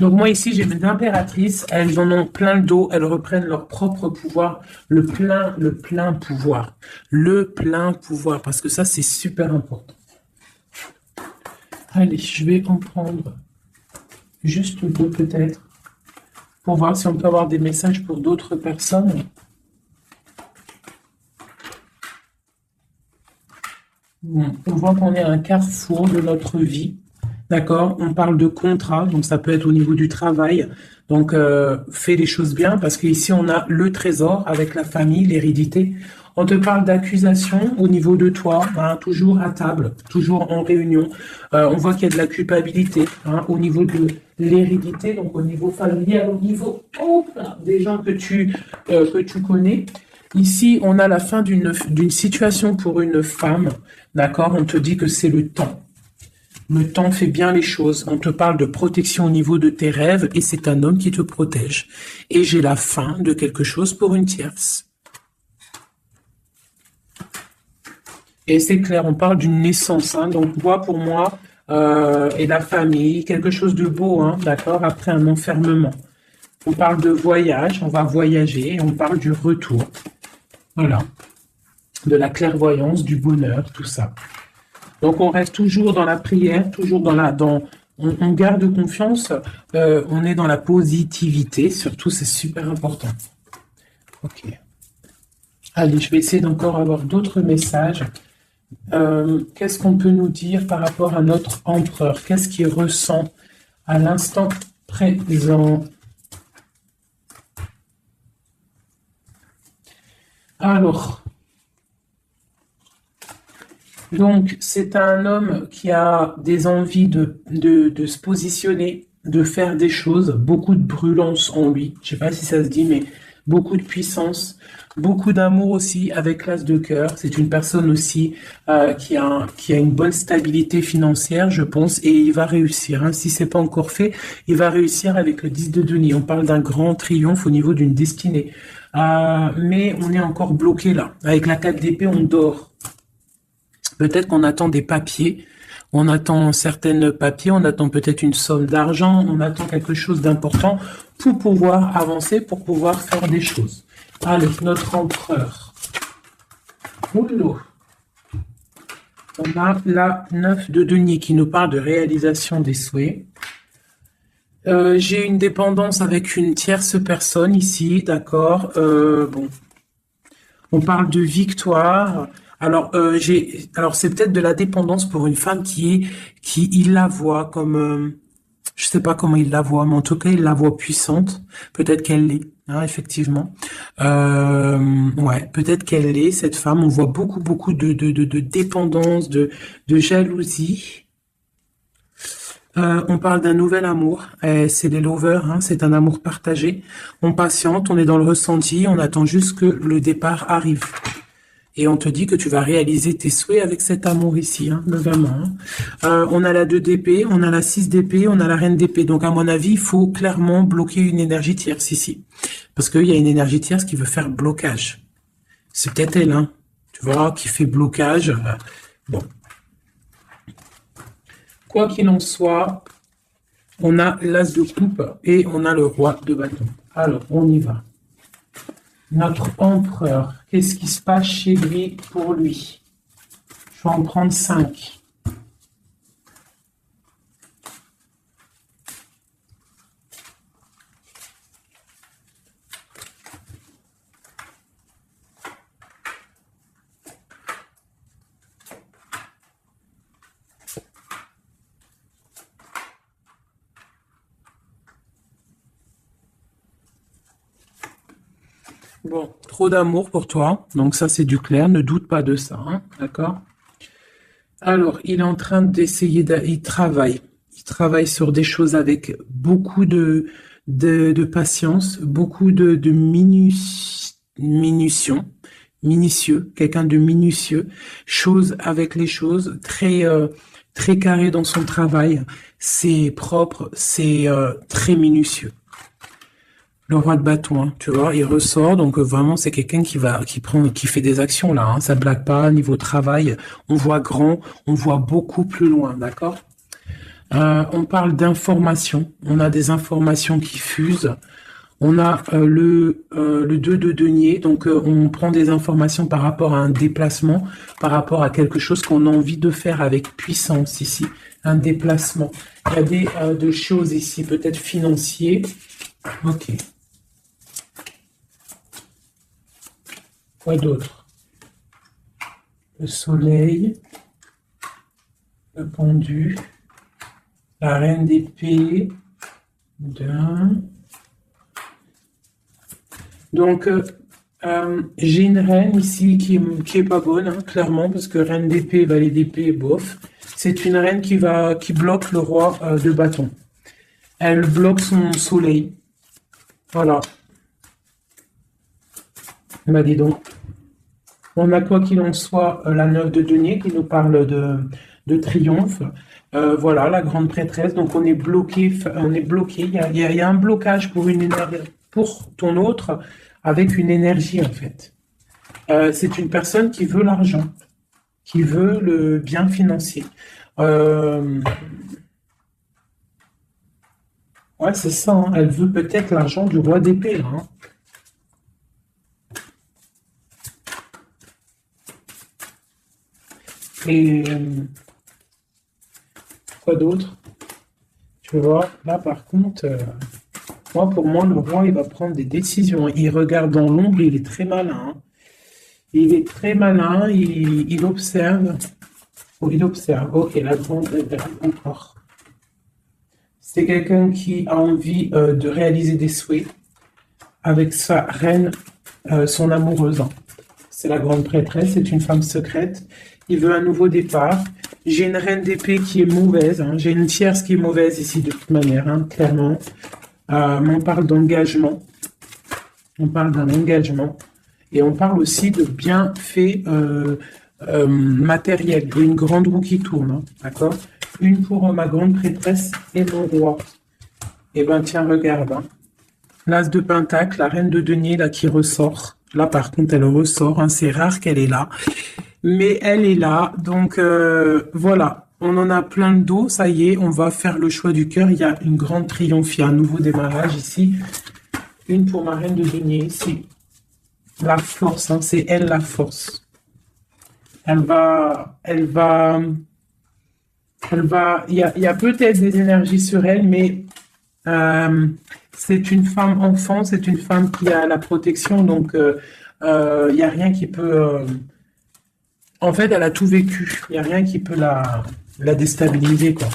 Donc moi ici j'ai mes impératrices, elles en ont plein le dos, elles reprennent leur propre pouvoir, le plein pouvoir, parce que ça c'est super important. Allez, je vais en prendre juste deux peut-être, pour voir si on peut avoir des messages pour d'autres personnes. Bon, on voit qu'on est à un carrefour de notre vie. D'accord, on parle de contrat, donc ça peut être au niveau du travail. Donc, fais les choses bien, parce qu'ici, on a le trésor avec la famille, l'hérédité. On te parle d'accusation au niveau de toi, hein, toujours à table, toujours en réunion. On voit qu'il y a de la culpabilité, hein, au niveau de l'hérédité, donc au niveau familial, au niveau des gens que tu connais. Ici, on a la fin d'une situation pour une femme. D'accord, on te dit que c'est le temps. Le temps fait bien les choses. On te parle de protection au niveau de tes rêves et c'est un homme qui te protège. Et j'ai la fin de quelque chose pour une tierce. Et c'est clair, on parle d'une naissance. Hein, donc moi, pour moi, et la famille, quelque chose de beau, hein, d'accord, après un enfermement. On parle de voyage, on va voyager, et on parle du retour. Voilà. De la clairvoyance, du bonheur, tout ça. Donc, on reste toujours dans la prière, toujours on garde confiance, on est dans la positivité, surtout, c'est super important. Ok. Allez, je vais essayer d'encore avoir d'autres messages. Qu'est-ce qu'on peut nous dire par rapport à notre empereur? Qu'est-ce qu'il ressent à l'instant présent? Alors... Donc, c'est un homme qui a des envies de se positionner, de faire des choses, beaucoup de brûlance en lui. Je ne sais pas si ça se dit, mais beaucoup de puissance, beaucoup d'amour aussi avec l'as de cœur. C'est une personne aussi qui a une bonne stabilité financière, je pense, et il va réussir. Hein. Si c'est pas encore fait, il va réussir avec le 10 de denier. On parle d'un grand triomphe au niveau d'une destinée. Mais on est encore bloqué là. Avec la 4 d'épée, on dort. Peut-être qu'on attend des papiers, on attend certains papiers, on attend peut-être une somme d'argent, on attend quelque chose d'important pour pouvoir avancer, pour pouvoir faire des choses. Allez, notre empereur. Oulou. On a la 9 de denier qui nous parle de réalisation des souhaits. J'ai une dépendance avec une tierce personne ici, d'accord. Bon, on parle de victoire. Alors, c'est peut-être de la dépendance pour une femme qui il la voit comme, je sais pas comment il la voit, mais en tout cas, il la voit puissante. Peut-être qu'elle l'est, hein, effectivement. Ouais, peut-être qu'elle l'est, cette femme. On voit beaucoup de dépendance, de jalousie. On parle d'un nouvel amour. C'est les lovers, hein, c'est un amour partagé. On patiente, on est dans le ressenti, on attend juste que le départ arrive. Et on te dit que tu vas réaliser tes souhaits avec cet amour ici, hein, vraiment. Hein. On a la 2 d'épée, on a la 6 d'épée, on a la reine d'épée. Donc, à mon avis, il faut clairement bloquer une énergie tierce ici. Parce qu'il y a une énergie tierce qui veut faire blocage. C'est peut-être elle, hein, tu vois, qui fait blocage. Bon. Quoi qu'il en soit, on a l'as de coupe et on a le roi de bâton. Alors, on y va. Notre empereur, qu'est-ce qui se passe chez lui pour lui? Je vais en prendre 5. Bon, trop d'amour pour toi. Donc ça, c'est du clair. Ne doute pas de ça, hein, d'accord? Alors, il est en train d'essayer il travaille. Il travaille sur des choses avec beaucoup de patience, beaucoup de minutieux, quelqu'un de minutieux, chose avec les choses, très carré dans son travail. C'est propre, c'est très minutieux. Le roi de bâton, hein, tu vois, il ressort, donc vraiment c'est quelqu'un qui fait des actions là, hein, ça blague pas, niveau travail, on voit grand, on voit beaucoup plus loin, d'accord? On parle d'informations, on a des informations qui fusent, on a le 2 de denier, donc on prend des informations par rapport à un déplacement, par rapport à quelque chose qu'on a envie de faire avec puissance ici, un déplacement. Il y a des choses ici, peut-être financiers. Ok, quoi d'autre? Le soleil, le pendu, la reine d'épée, d'un. Donc, j'ai une reine ici qui est pas bonne, hein, clairement, parce que reine d'épée, valet d'épée, bof. C'est une reine qui bloque le roi de bâton. Elle bloque son soleil. Voilà. Bah dis donc. On a quoi qu'il en soit la 9 de denier qui nous parle de triomphe. Voilà, la grande prêtresse. Donc on est bloqué, on est bloqué. Il y a un blocage pour une énergie, pour ton autre, avec une énergie en fait. C'est une personne qui veut l'argent, qui veut le bien financier. Euh, ouais, c'est ça, hein. Elle veut peut-être l'argent du roi d'épée, là, hein. Et quoi d'autre? Tu vois, là par contre, moi pour moi, le roi, il va prendre des décisions. Il regarde dans l'ombre, il est très malin, hein. Il est très malin, il observe. Oh, il observe. Ok, la grande encore. C'est quelqu'un qui a envie de réaliser des souhaits avec sa reine, son amoureuse, hein. C'est la grande prêtresse, c'est une femme secrète. Il veut un nouveau départ. J'ai une reine d'épée qui est mauvaise, hein. J'ai une tierce qui est mauvaise ici de toute manière, hein, clairement. On parle d'engagement. On parle d'un engagement. Et on parle aussi de bienfaits matériels. Il y a une grande roue qui tourne, hein, d'accord? Une pour ma grande prêtresse et mon roi. Eh ben tiens, regarde, hein. L'as de pentacle, la reine de denier là qui ressort. Là par contre elle ressort, hein, c'est rare qu'elle est là. Mais elle est là, donc voilà. On en a plein le dos, ça y est, on va faire le choix du cœur. Il y a une grande triomphe, il y a un nouveau démarrage ici. Une pour ma reine de denier ici. La force, hein, c'est elle la force. Il y a peut-être des énergies sur elle, mais c'est une femme enfant, c'est une femme qui a la protection, donc il n'y a rien qui peut. En fait, elle a tout vécu. Il n'y a rien qui peut la déstabiliser, quoi.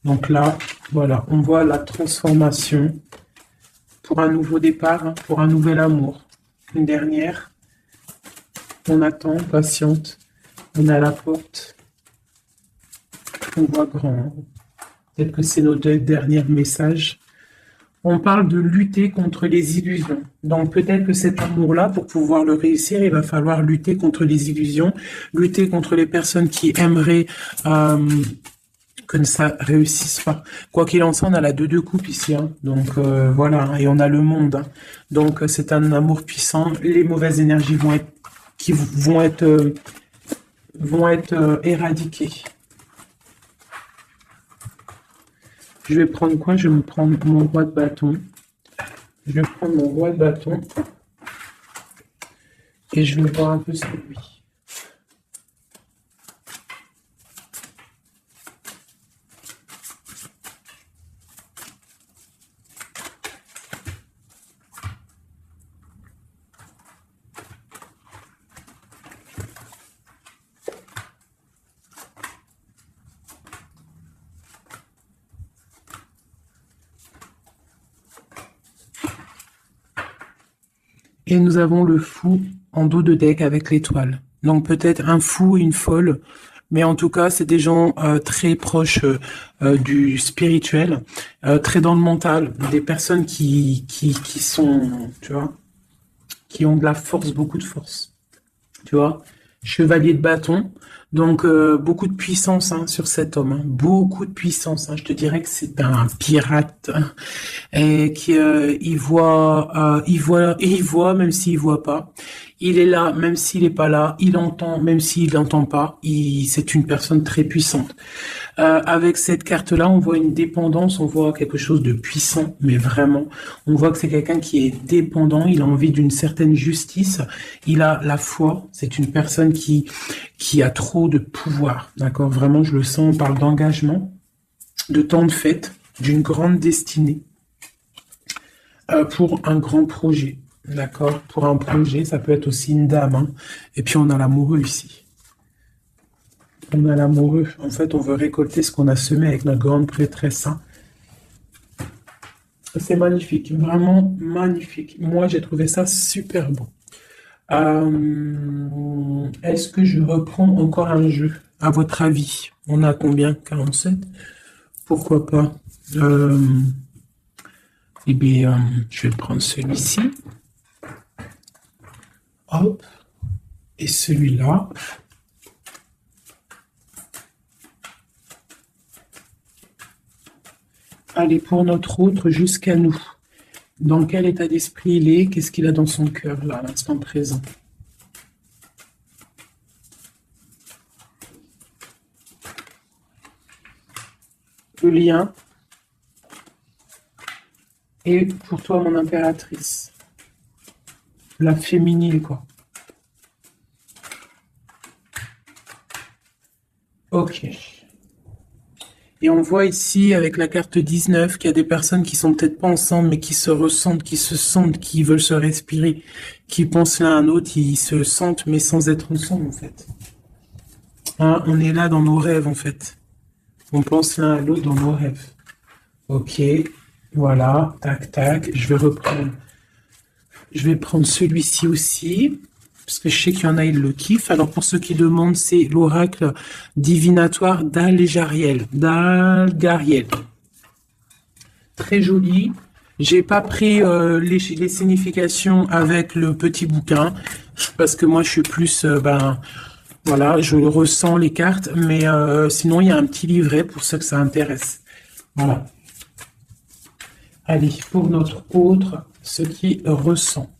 Donc là, voilà, on voit la transformation pour un nouveau départ, hein, pour un nouvel amour. Une dernière. On attend, patiente. On est à la porte. On voit grand, hein. Peut-être que c'est nos deux derniers messages. On parle de lutter contre les illusions. Donc peut-être que cet amour-là, pour pouvoir le réussir, il va falloir lutter contre les illusions, lutter contre les personnes qui aimeraient que ça réussisse pas. Quoi qu'il en soit, on a la deux coupe ici, hein. Donc voilà, hein, et on a le monde, hein. Donc c'est un amour puissant. Les mauvaises énergies vont être éradiquées. Je vais prendre quoi? Je vais me prendre mon roi de bâton. Je vais prendre mon roi de bâton et je vais voir un peu sur lui. Et nous avons le fou en dos de deck avec l'étoile. Donc peut-être un fou et une folle, mais en tout cas, c'est des gens très proches du spirituel, très dans le mental, des personnes qui sont, tu vois, qui ont de la force, beaucoup de force, tu vois. Chevalier de bâton, donc beaucoup de puissance hein, sur cet homme, hein, beaucoup de puissance. Hein. Je te dirais que c'est un pirate hein, et qui il voit même s'il voit pas. Il est là même s'il est pas là. Il entend même s'il n'entend pas. C'est une personne très puissante. Avec cette carte-là, on voit une dépendance, on voit quelque chose de puissant, mais vraiment, on voit que c'est quelqu'un qui est dépendant, il a envie d'une certaine justice, il a la foi, c'est une personne qui a trop de pouvoir, d'accord? Vraiment, je le sens, on parle d'engagement, de temps de fête, d'une grande destinée, pour un grand projet, d'accord? Pour un projet, ça peut être aussi une dame, hein. Et puis on a l'amoureux ici. On a l'amoureux. En fait, on veut récolter ce qu'on a semé avec notre grande prêtresse. Hein. C'est magnifique, vraiment magnifique. Moi, j'ai trouvé ça super beau. Est-ce que je reprends encore un jeu? À votre avis, on a combien? 47? Pourquoi pas? Eh bien, je vais prendre celui-ci. Hop. Et celui-là. Allez, pour notre autre, jusqu'à nous. Dans quel état d'esprit il est? Qu'est-ce qu'il a dans son cœur, là, à l'instant présent? Le lien. Et pour toi, mon impératrice. La féminine, quoi. Ok. Et on voit ici, avec la carte 19, qu'il y a des personnes qui sont peut-être pas ensemble, mais qui se ressentent, qui se sentent, qui veulent se respirer, qui pensent l'un à l'autre, ils se sentent, mais sans être ensemble, en fait. Hein, on est là dans nos rêves, en fait. On pense l'un à l'autre dans nos rêves. Ok, voilà, tac, tac. Je vais reprendre. Je vais prendre celui-ci aussi. Parce que je sais qu'il y en a, ils le kiffent. Alors, pour ceux qui demandent, c'est l'oracle divinatoire d'Algariel. D'Algariel. Très joli. J'ai pas pris les significations avec le petit bouquin. Parce que moi, je suis plus... voilà, je ressens les cartes. Mais sinon, il y a un petit livret pour ceux que ça intéresse. Voilà. Allez, pour notre autre, ce qui ressent.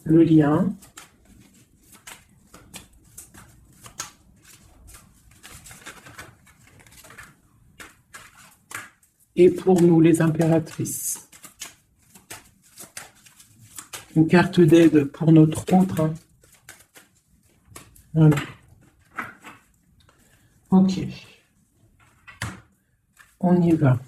Le lien. Et pour nous, les impératrices. Une carte d'aide pour notre autre. Hein. Voilà. Ok. On y va.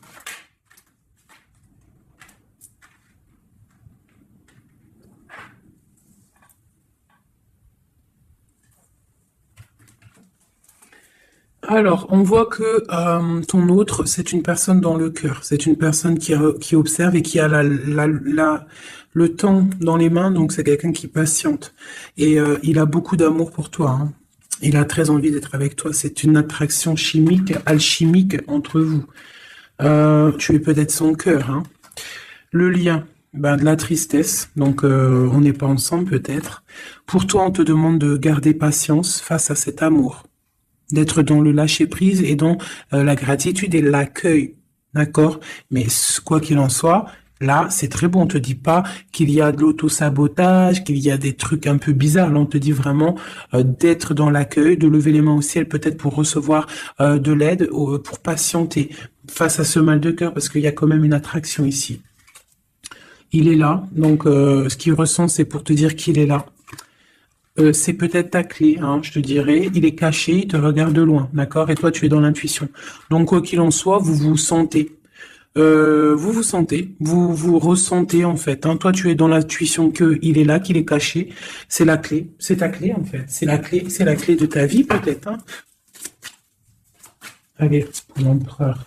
Alors, on voit que ton autre, c'est une personne dans le cœur. C'est une personne qui observe et qui a le temps dans les mains. Donc, c'est quelqu'un qui patiente. Et il a beaucoup d'amour pour toi. Hein. Il a très envie d'être avec toi. C'est une attraction chimique, alchimique entre vous. Tu es peut-être son cœur. Hein. Le lien, de la tristesse. Donc, on n'est pas ensemble peut-être. Pour toi, on te demande de garder patience face à cet amour. D'être dans le lâcher-prise et dans la gratitude et l'accueil, d'accord? Mais quoi qu'il en soit, là, c'est très bon. On te dit pas qu'il y a de l'auto-sabotage, qu'il y a des trucs un peu bizarres. Là, on te dit vraiment d'être dans l'accueil, de lever les mains au ciel peut-être pour recevoir de l'aide, pour patienter face à ce mal de cœur, parce qu'il y a quand même une attraction ici. Il est là, donc ce qu'il ressent, c'est pour te dire qu'il est là. C'est peut-être ta clé, hein, je te dirais. Il est caché, il te regarde de loin, d'accord? Et toi, tu es dans l'intuition. Donc, quoi qu'il en soit, vous vous sentez. Vous ressentez, en fait. Hein. Toi, tu es dans l'intuition qu'il est là, qu'il est caché. C'est la clé. C'est ta clé, en fait. C'est la clé de ta vie, peut-être. Hein. Allez, pour l'empereur.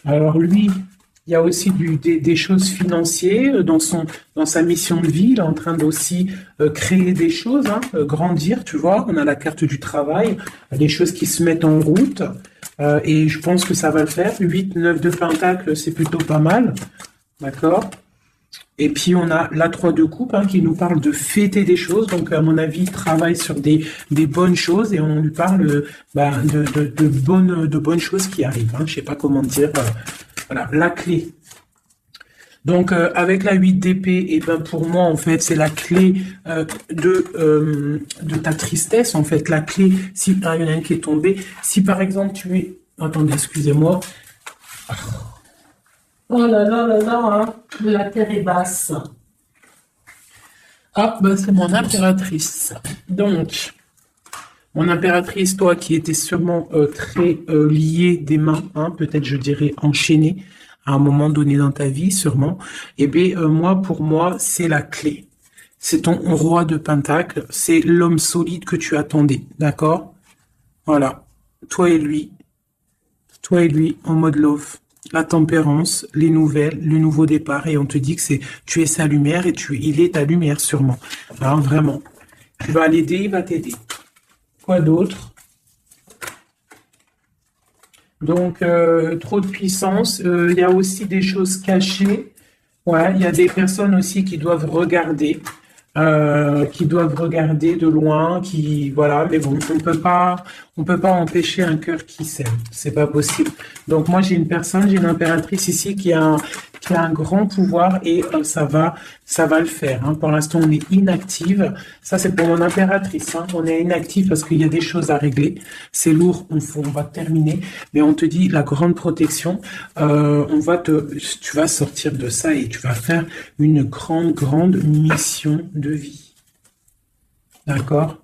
Alors lui, il y a aussi des choses financières dans sa mission de vie. Il est en train d'aussi créer des choses, hein, grandir, tu vois. On a la carte du travail, des choses qui se mettent en route. Et je pense que ça va le faire. 8, 9 de Pentacle, c'est plutôt pas mal. D'accord. Et puis on a la 3 de coupe, hein, qui nous parle de fêter des choses. Donc à mon avis, il travaille sur des bonnes choses et on lui parle de bonnes choses qui arrivent. Hein. Je sais pas comment dire. Voilà, la clé. Donc avec la 8 d'épée, et ben pour moi en fait c'est la clé de ta tristesse. En fait la clé, si il y en a une qui est tombée, si par exemple tu es, attendez, excusez-moi. Oh là là là là, hein, la terre est basse. Ah, ben c'est mon impératrice. Donc, mon impératrice, toi qui étais sûrement très liée des mains, hein, peut-être je dirais enchaînée à un moment donné dans ta vie, sûrement. Eh bien, pour moi, c'est la clé. C'est ton roi de Pentacle, c'est l'homme solide que tu attendais, d'accord? Voilà, toi et lui en mode love. La tempérance, les nouvelles, le nouveau départ, et on te dit que tu es sa lumière et il est ta lumière sûrement. Alors vraiment, tu vas l'aider, il va t'aider. Quoi d'autre? Donc trop de puissance. Il y a aussi des choses cachées. Ouais, il y a des personnes aussi qui doivent regarder. De loin, voilà, mais bon, on peut pas empêcher un cœur qui s'aime, c'est pas possible. Donc moi j'ai une impératrice ici qui a un grand pouvoir et ça va le faire. Hein. Pour l'instant on est inactive, ça c'est pour mon impératrice. Hein. On est inactive parce qu'il y a des choses à régler. C'est lourd, on va terminer, mais on te dit la grande protection. Tu vas sortir de ça et tu vas faire une grande mission de vie. D'accord?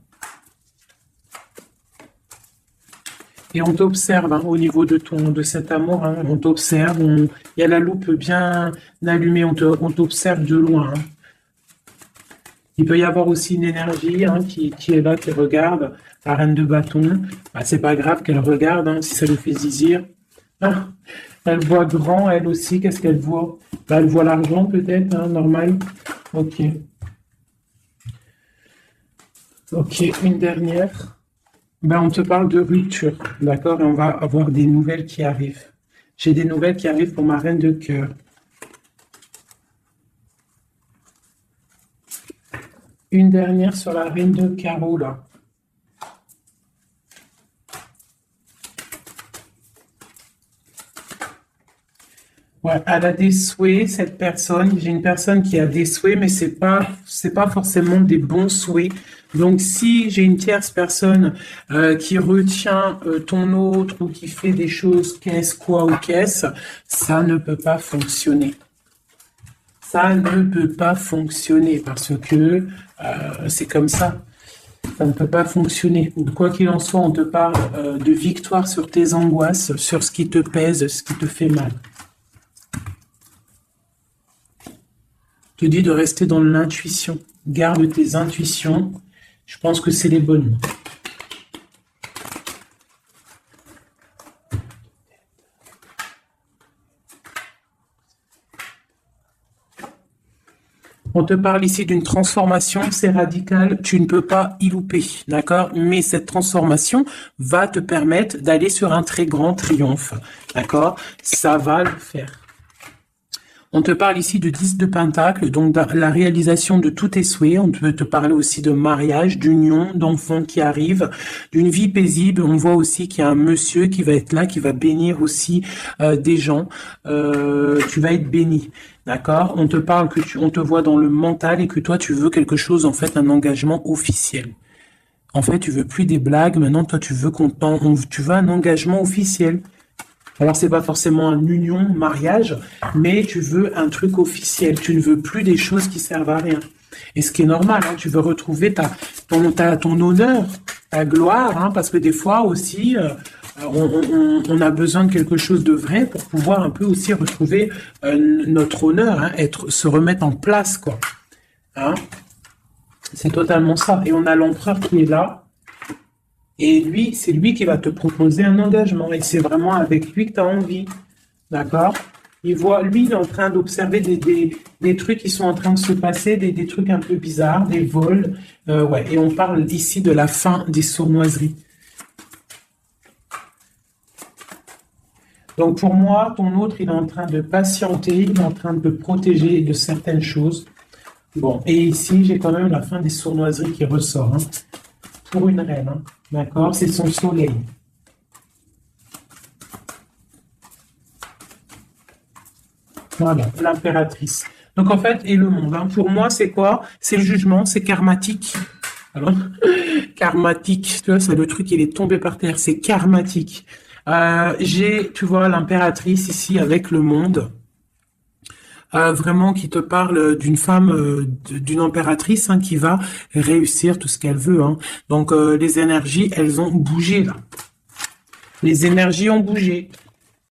Et on t'observe, hein, au niveau de cet amour, hein, on t'observe, il y a la loupe bien allumée, on t'observe de loin. Hein. Il peut y avoir aussi une énergie, hein, qui est là, qui regarde, la reine de bâton. Bah, c'est pas grave qu'elle regarde, hein, si ça lui fait zizir. Ah, elle voit grand, elle aussi, qu'est-ce qu'elle voit? Bah, elle voit l'argent peut-être, hein, normal. Ok. Ok, une dernière. Ben, on te parle de rupture, d'accord? Et on va avoir des nouvelles qui arrivent. J'ai des nouvelles qui arrivent pour ma reine de cœur. Une dernière sur la reine de carreau, là. Ouais, elle a des souhaits, cette personne. J'ai une personne qui a des souhaits, mais c'est pas forcément des bons souhaits. Donc, si j'ai une tierce personne qui retient ton autre ou qui fait des choses qu'est-ce, ça ne peut pas fonctionner. Ça ne peut pas fonctionner parce que c'est comme ça. Ça ne peut pas fonctionner. Quoi qu'il en soit, on te parle de victoire sur tes angoisses, sur ce qui te pèse, ce qui te fait mal. Te dit de rester dans l'intuition. Garde tes intuitions. Je pense que c'est les bonnes. On te parle ici d'une transformation, c'est radical, tu ne peux pas y louper, d'accord? Mais cette transformation va te permettre d'aller sur un très grand triomphe, d'accord? Ça va le faire. On te parle ici de 10 de Pentacle, donc de la réalisation de tous tes souhaits. On peut te parler aussi de mariage, d'union, d'enfants qui arrivent, d'une vie paisible. On voit aussi qu'il y a un monsieur qui va être là, qui va bénir aussi des gens. Tu vas être béni, d'accord? On te parle on te voit dans le mental et que toi, tu veux quelque chose, en fait, un engagement officiel. En fait, tu veux plus des blagues. Maintenant, toi, tu veux tu veux un engagement officiel. Alors, c'est pas forcément une union, mariage, mais tu veux un truc officiel. Tu ne veux plus des choses qui servent à rien. Et ce qui est normal, hein, tu veux retrouver ton honneur, ta gloire, hein, parce que des fois aussi, on a besoin de quelque chose de vrai pour pouvoir un peu aussi retrouver notre honneur, hein, se remettre en place, quoi. Hein? C'est totalement ça. Et on a l'empereur qui est là. Et lui, c'est lui qui va te proposer un engagement. Et c'est vraiment avec lui que tu as envie. D'accord? Lui, il est en train d'observer des trucs qui sont en train de se passer, des trucs un peu bizarres, des vols. Ouais. Et on parle ici de la fin des sournoiseries. Donc pour moi, ton autre, il est en train de patienter, il est en train de te protéger de certaines choses. Bon, et ici, j'ai quand même la fin des sournoiseries qui ressort. Hein, pour une reine, hein, d'accord? C'est son soleil. Voilà, l'impératrice. Donc en fait, et le monde. Hein, pour moi, c'est quoi? C'est le jugement, c'est karmatique. Alors, karmatique, tu vois, c'est le truc, il est tombé par terre, c'est karmatique. Tu vois, l'impératrice ici avec le monde. Vraiment qui te parle d'une femme, d'une impératrice hein, qui va réussir tout ce qu'elle veut. Hein. Donc les énergies, elles ont bougé là. Les énergies ont bougé.